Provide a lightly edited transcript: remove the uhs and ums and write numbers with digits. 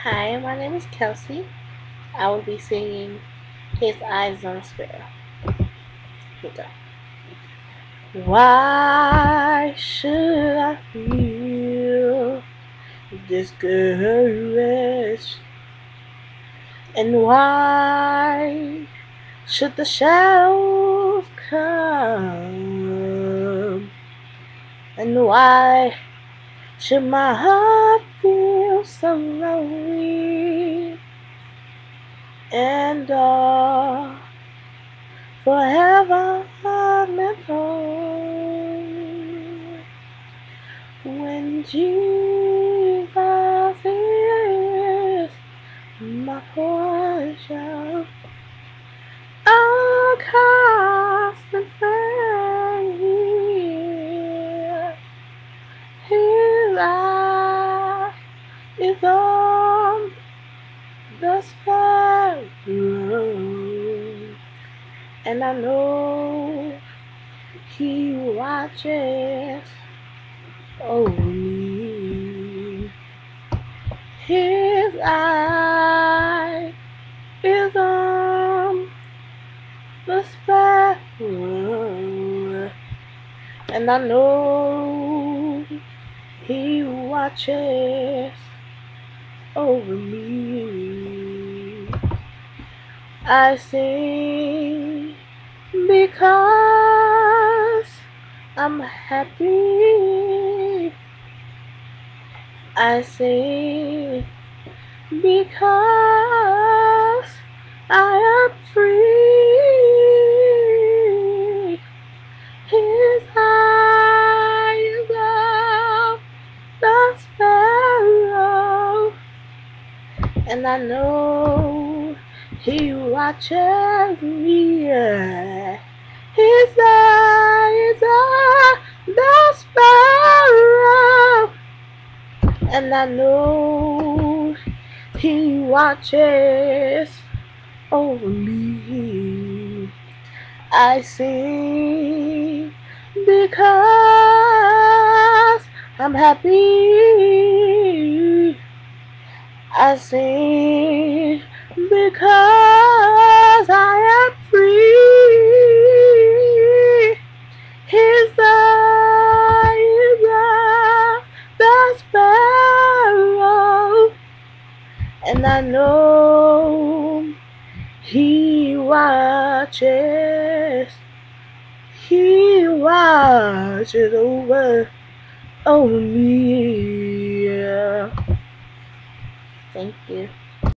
Hi, my name is Kelsey. I will be singing His Eyes on Sparrow. Here we go. Why should I feel discouraged? And why should the shadows come? And why should my heart feel so lonely? And forever I'm at home when Jesus is my portion. A constant friend here. His eye is on the sparrow, and I know He watches over me. His eye is on the sparrow, and I know He watches over me. I sing because I'm happy. I sing because I am free. His eyes of the sparrow, and I know He watches me. His eyes are the sparrow, and I know He watches over me. I sing because I'm happy. I sing because I am free. His eyes are the sparrow, and I know He watches. He watches over me. Yeah. Thank you.